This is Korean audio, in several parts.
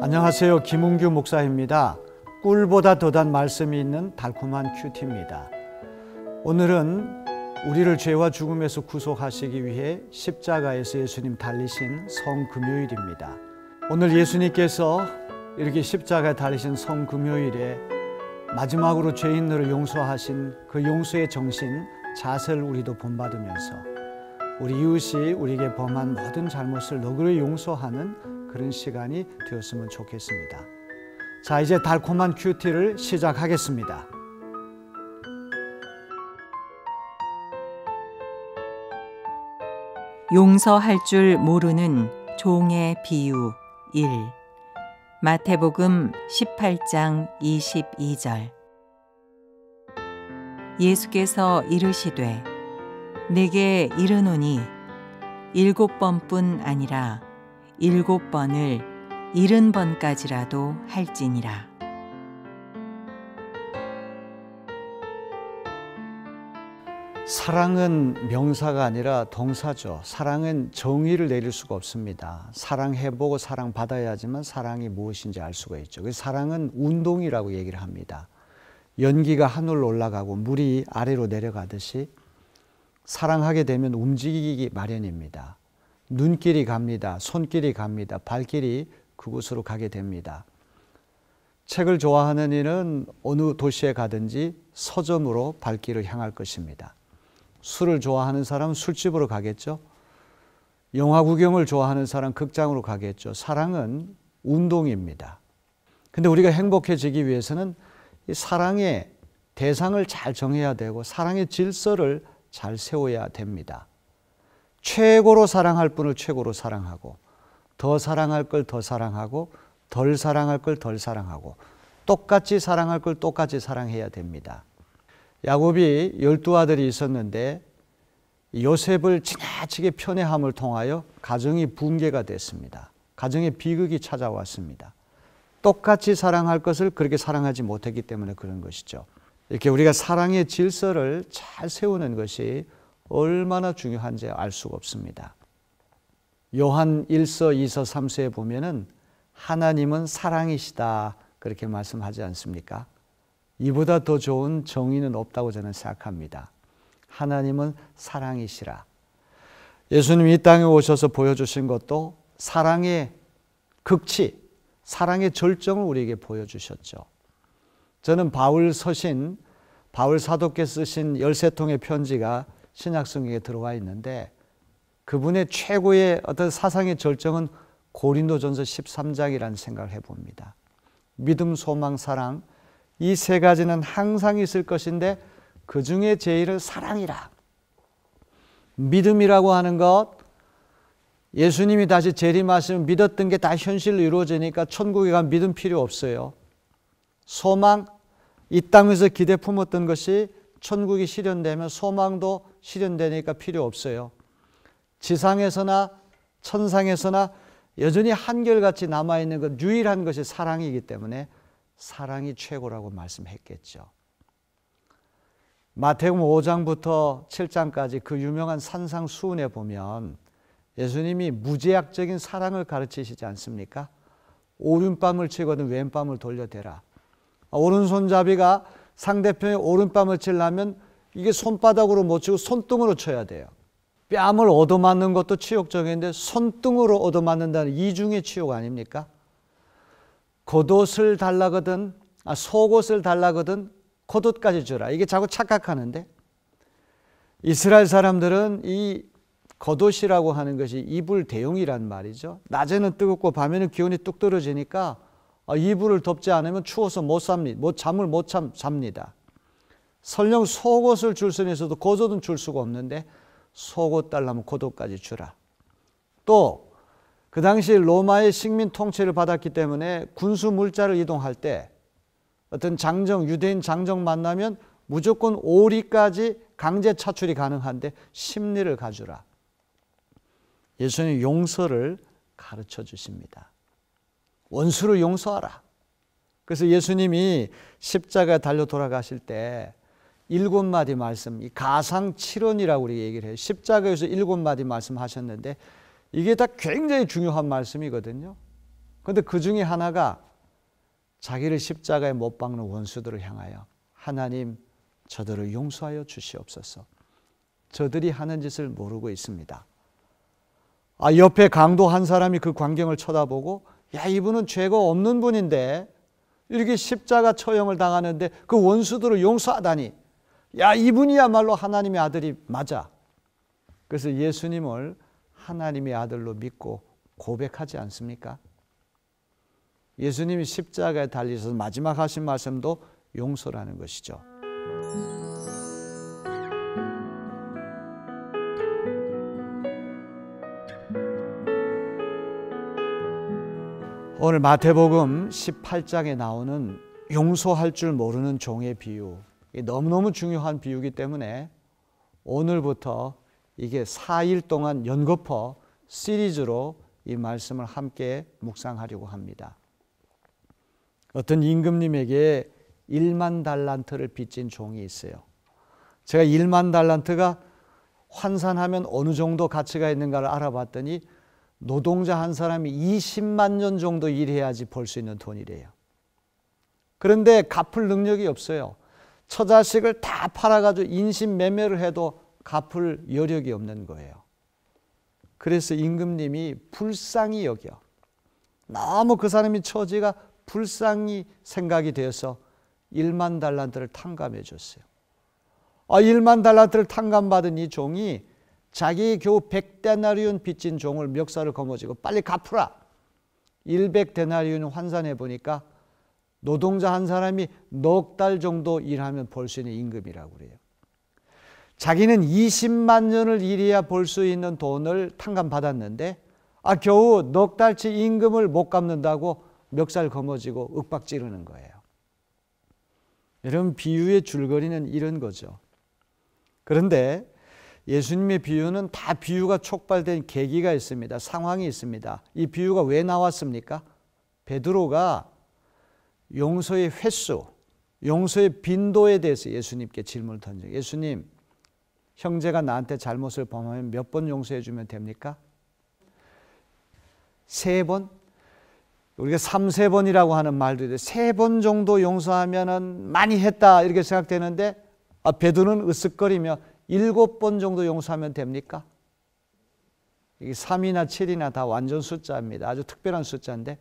안녕하세요. 김은규 목사입니다. 꿀보다 더 단 말씀이 있는 달콤한 큐티입니다. 오늘은 우리를 죄와 죽음에서 구속하시기 위해 십자가에서 예수님 달리신 성금요일입니다. 오늘 예수님께서 이렇게 십자가에 달리신 성금요일에 마지막으로 죄인들을 용서하신 그 용서의 정신, 자세를 우리도 본받으면서 우리 이웃이 우리에게 범한 모든 잘못을 너그러이 용서하는 그런 시간이 되었으면 좋겠습니다. 자, 이제 달콤한 큐티를 시작하겠습니다. 용서할 줄 모르는 종의 비유 1. 마태복음 18장 22절. 예수께서 이르시되 내게 이르노니 7번뿐 아니라 7번을 70번까지라도 할지니라. 사랑은 명사가 아니라 동사죠. 사랑은 정의를 내릴 수가 없습니다. 사랑해보고 사랑받아야 하지만 사랑이 무엇인지 알 수가 있죠. 그래서 사랑은 운동이라고 얘기를 합니다. 연기가 하늘로 올라가고 물이 아래로 내려가듯이 사랑하게 되면 움직이기 마련입니다. 눈길이 갑니다. 손길이 갑니다. 발길이 그곳으로 가게 됩니다. 책을 좋아하는 이는 어느 도시에 가든지 서점으로 발길을 향할 것입니다. 술을 좋아하는 사람은 술집으로 가겠죠. 영화 구경을 좋아하는 사람은 극장으로 가겠죠. 사랑은 운동입니다. 근데 우리가 행복해지기 위해서는 이 사랑의 대상을 잘 정해야 되고 사랑의 질서를 잘 세워야 됩니다. 최고로 사랑할 분을 최고로 사랑하고 더 사랑할 걸 더 사랑하고 덜 사랑할 걸 덜 사랑하고 똑같이 사랑할 걸 똑같이 사랑해야 됩니다. 야곱이 12아들이 있었는데 요셉을 지나치게 편애함을 통하여 가정이 붕괴가 됐습니다. 가정에 비극이 찾아왔습니다. 똑같이 사랑할 것을 그렇게 사랑하지 못했기 때문에 그런 것이죠. 이렇게 우리가 사랑의 질서를 잘 세우는 것이 얼마나 중요한지 알 수가 없습니다. 요한 1서, 2서, 3서에 보면은 하나님은 사랑이시다 그렇게 말씀하지 않습니까? 이보다 더 좋은 정의는 없다고 저는 생각합니다. 하나님은 사랑이시라. 예수님이 이 땅에 오셔서 보여주신 것도 사랑의 극치, 사랑의 절정을 우리에게 보여주셨죠. 저는 바울 서신, 바울 사도께서 쓰신 13통의 편지가 신약성경에 들어와 있는데 그분의 최고의 어떤 사상의 절정은 고린도전서 13장이라는 생각을 해봅니다. 믿음, 소망, 사랑 이 세 가지는 항상 있을 것인데 그 중에 제일은 사랑이라. 믿음이라고 하는 것, 예수님이 다시 재림하시면 믿었던 게 다 현실로 이루어지니까 천국에 가면 믿음 필요 없어요. 소망, 이 땅에서 기대 품었던 것이 천국이 실현되면 소망도 실현되니까 필요 없어요. 지상에서나 천상에서나 여전히 한결같이 남아있는 것 유일한 것이 사랑이기 때문에 사랑이 최고라고 말씀했겠죠. 마태복음 5장부터 7장까지 그 유명한 산상수훈에 보면 예수님이 무제약적인 사랑을 가르치시지 않습니까? 오른뺨을 치거든 왼뺨을 돌려대라. 오른손잡이가 상대편의 오른뺨을 치려면 이게 손바닥으로 못 치고 손등으로 쳐야 돼요. 뺨을 얻어맞는 것도 치욕적인데 손등으로 얻어맞는다는 이중의 치욕 아닙니까? 겉옷을 달라거든, 속옷을 달라거든 겉옷까지 주라. 이게 자꾸 착각하는데 이스라엘 사람들은 이 겉옷이라고 하는 것이 이불 대용이란 말이죠. 낮에는 뜨겁고 밤에는 기온이 뚝 떨어지니까 이불을 덮지 않으면 추워서 잠을 못 잡니다. 설령 속옷을 줄 수는 있어도 겉옷은 줄 수가 없는데 속옷 달라면 겉옷까지 주라. 또 그 당시 로마의 식민 통치를 받았기 때문에 군수 물자를 이동할 때 어떤 장정, 유대인 장정 만나면 무조건 오리까지 강제 차출이 가능한데 심리를 가주라. 예수님 용서를 가르쳐 주십니다. 원수를 용서하라. 그래서 예수님이 십자가에 달려 돌아가실 때 7마디 말씀, 이 가상 7원이라고 우리 얘기를 해요. 십자가에서 7마디 말씀하셨는데 이게 다 굉장히 중요한 말씀이거든요. 그런데 그 중에 하나가 자기를 십자가에 못 박는 원수들을 향하여 하나님 저들을 용서하여 주시옵소서. 저들이 하는 짓을 모르고 있습니다. 옆에 강도 한 사람이 그 광경을 쳐다보고 야, 이분은 죄가 없는 분인데 이렇게 십자가 처형을 당하는데 그 원수들을 용서하다니, 야, 이분이야말로 하나님의 아들이 맞아. 그래서 예수님을 하나님의 아들로 믿고 고백하지 않습니까? 예수님이 십자가에 달리셔서 마지막 하신 말씀도 용서라는 것이죠. 오늘 마태복음 18장에 나오는 용서할 줄 모르는 종의 비유, 너무너무 중요한 비유이기 때문에 오늘부터 이게 4일 동안 연거푸 시리즈로 이 말씀을 함께 묵상하려고 합니다. 어떤 임금님에게 1만 달란트를 빚진 종이 있어요. 제가 1만 달란트가 환산하면 어느 정도 가치가 있는가를 알아봤더니 노동자 한 사람이 20만 년 정도 일해야지 벌 수 있는 돈이래요. 그런데 갚을 능력이 없어요. 처자식을 다 팔아가지고 인신매매를 해도 갚을 여력이 없는 거예요. 그래서 임금님이 불쌍히 여겨, 너무 그 사람이 처지가 불쌍히 생각이 되어서 1만 달란트를 탕감해 줬어요. 1만 달란트를 탕감받은 이 종이 자기 겨우 100데나리온 빚진 종을 멱살을 거머쥐고 빨리 갚으라. 100데나리온 환산해 보니까 노동자 한 사람이 넉 달 정도 일하면 벌 수 있는 임금이라고 그래요. 자기는 20만 년을 일해야 벌 수 있는 돈을 탕감받았는데 겨우 넉 달치 임금을 못 갚는다고 멱살 거머쥐고 윽박 지르는 거예요. 여러분, 비유의 줄거리는 이런 거죠. 그런데 예수님의 비유는 다 비유가 촉발된 계기가 있습니다. 상황이 있습니다. 이 비유가 왜 나왔습니까? 베드로가 용서의 횟수, 용서의 빈도에 대해서 예수님께 질문을 던져요. 예수님, 형제가 나한테 잘못을 범하면 몇 번 용서해 주면 됩니까? 3번? 우리가 3세번이라고 하는 말도 있는데 3번 정도 용서하면 많이 했다 이렇게 생각되는데 베드로는 으쓱거리며 7번 정도 용서하면 됩니까? 이게 3이나 7이나 다 완전 숫자입니다. 아주 특별한 숫자인데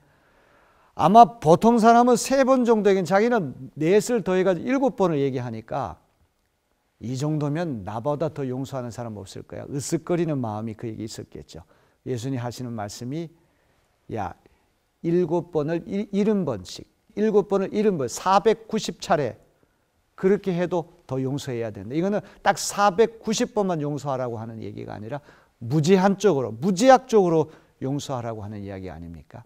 아마 보통 사람은 3번 정도에겐 자기는 넷을 더해가지고 7번을 얘기하니까 이 정도면 나보다 더 용서하는 사람 없을 거야. 으쓱거리는 마음이 그에게 있었겠죠. 예수님 하시는 말씀이 야, 7번을 70번씩 7번을 70번 490차례 그렇게 해도 더 용서해야 된다. 이거는 딱 490번만 용서하라고 하는 얘기가 아니라 무제한적으로 무제약적으로 용서하라고 하는 이야기 아닙니까?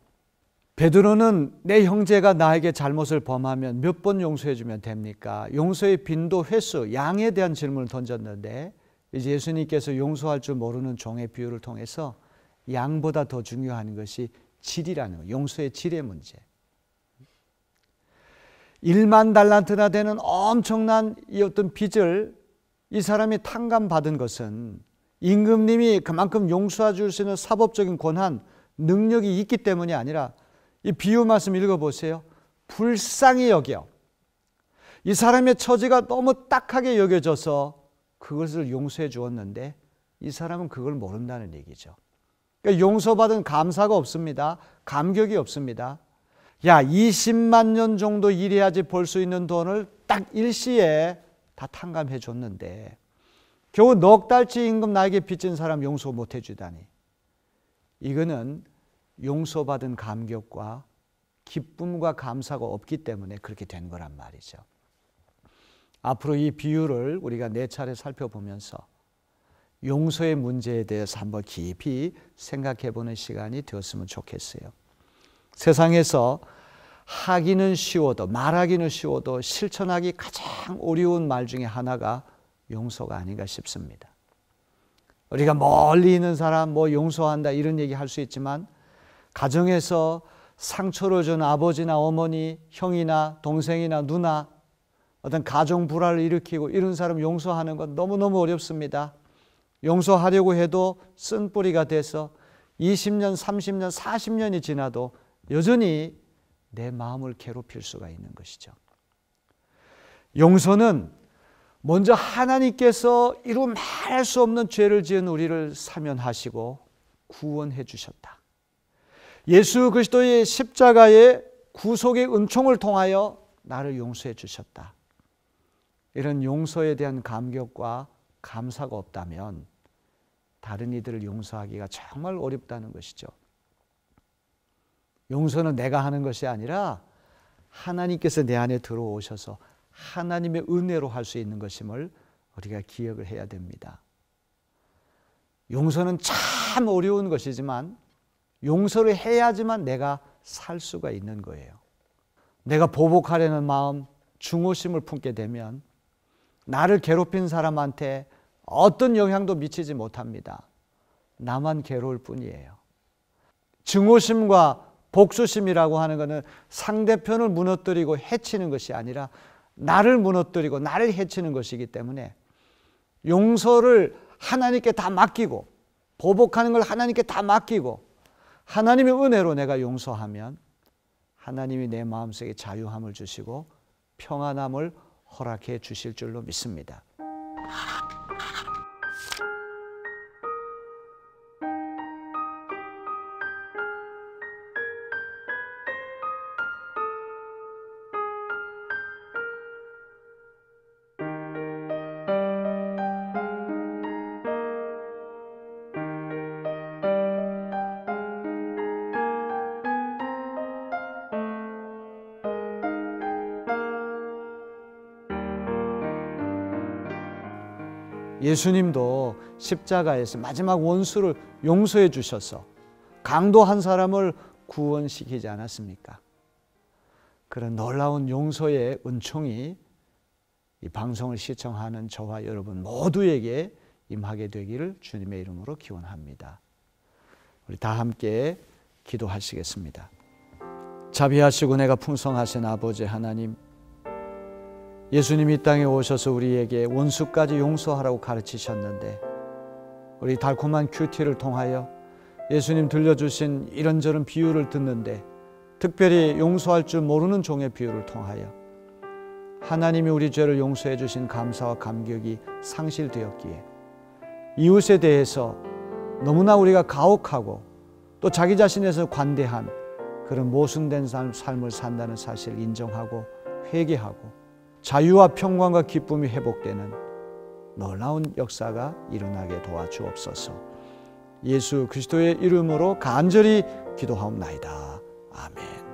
베드로는 내 형제가 나에게 잘못을 범하면 몇 번 용서해 주면 됩니까? 용서의 빈도, 횟수, 양에 대한 질문을 던졌는데 이제 예수님께서 용서할 줄 모르는 종의 비유를 통해서 양보다 더 중요한 것이 질이라는 거예요. 용서의 질의 문제. 1만 달란트나 되는 엄청난 이 어떤 빚을 이 사람이 탕감받은 것은 임금님이 그만큼 용서해 줄 수 있는 사법적인 권한, 능력이 있기 때문이 아니라 이 비유 말씀 읽어보세요. 불쌍히 여겨. 이 사람의 처지가 너무 딱하게 여겨져서 그것을 용서해 주었는데 이 사람은 그걸 모른다는 얘기죠. 그러니까 용서받은 감사가 없습니다. 감격이 없습니다. 야, 20만 년 정도 일해야지 벌 수 있는 돈을 딱 일시에 다 탕감해 줬는데 겨우 넉 달치 임금 나에게 빚진 사람 용서 못 해주다니. 이거는 용서받은 감격과 기쁨과 감사가 없기 때문에 그렇게 된 거란 말이죠. 앞으로 이 비유를 우리가 4차례 살펴보면서 용서의 문제에 대해서 한번 깊이 생각해 보는 시간이 되었으면 좋겠어요. 세상에서 하기는 쉬워도 말하기는 쉬워도 실천하기 가장 어려운 말 중에 하나가 용서가 아닌가 싶습니다. 우리가 멀리 있는 사람 용서한다 이런 얘기 할 수 있지만 가정에서 상처를 준 아버지나 어머니, 형이나 동생이나 누나, 어떤 가정 불화를 일으키고 이런 사람 용서하는 건 너무너무 어렵습니다. 용서하려고 해도 쓴뿌리가 돼서 20년, 30년, 40년이 지나도 여전히 내 마음을 괴롭힐 수가 있는 것이죠. 용서는 먼저 하나님께서 이루 말할 수 없는 죄를 지은 우리를 사면하시고 구원해 주셨다. 예수 그리스도의 십자가의 구속의 은총을 통하여 나를 용서해 주셨다. 이런 용서에 대한 감격과 감사가 없다면 다른 이들을 용서하기가 정말 어렵다는 것이죠. 용서는 내가 하는 것이 아니라 하나님께서 내 안에 들어오셔서 하나님의 은혜로 할 수 있는 것임을 우리가 기억을 해야 됩니다. 용서는 참 어려운 것이지만 용서를 해야지만 내가 살 수가 있는 거예요. 내가 보복하려는 마음, 중오심을 품게 되면 나를 괴롭힌 사람한테 어떤 영향도 미치지 못합니다. 나만 괴로울 뿐이에요. 증오심과 복수심이라고 하는 것은 상대편을 무너뜨리고 해치는 것이 아니라 나를 무너뜨리고 나를 해치는 것이기 때문에 용서를 하나님께 다 맡기고 보복하는 걸 하나님께 다 맡기고 하나님의 은혜로 내가 용서하면 하나님이 내 마음속에 자유함을 주시고 평안함을 허락해 주실 줄로 믿습니다. 예수님도 십자가에서 마지막 원수를 용서해 주셔서 강도 한 사람을 구원시키지 않았습니까? 그런 놀라운 용서의 은총이 이 방송을 시청하는 저와 여러분 모두에게 임하게 되기를 주님의 이름으로 기원합니다. 우리 다 함께 기도하시겠습니다. 자비하시고 내가 풍성하신 아버지 하나님, 예수님이 이 땅에 오셔서 우리에게 원수까지 용서하라고 가르치셨는데 우리 달콤한 큐티를 통하여 예수님 들려주신 이런저런 비유를 듣는데 특별히 용서할 줄 모르는 종의 비유를 통하여 하나님이 우리 죄를 용서해 주신 감사와 감격이 상실되었기에 이웃에 대해서 너무나 우리가 가혹하고 또 자기 자신에서 관대한 그런 모순된 삶을 산다는 사실을 인정하고 회개하고 자유와 평강과 기쁨이 회복되는 놀라운 역사가 일어나게 도와주옵소서. 예수 그리스도의 이름으로 간절히 기도하옵나이다. 아멘.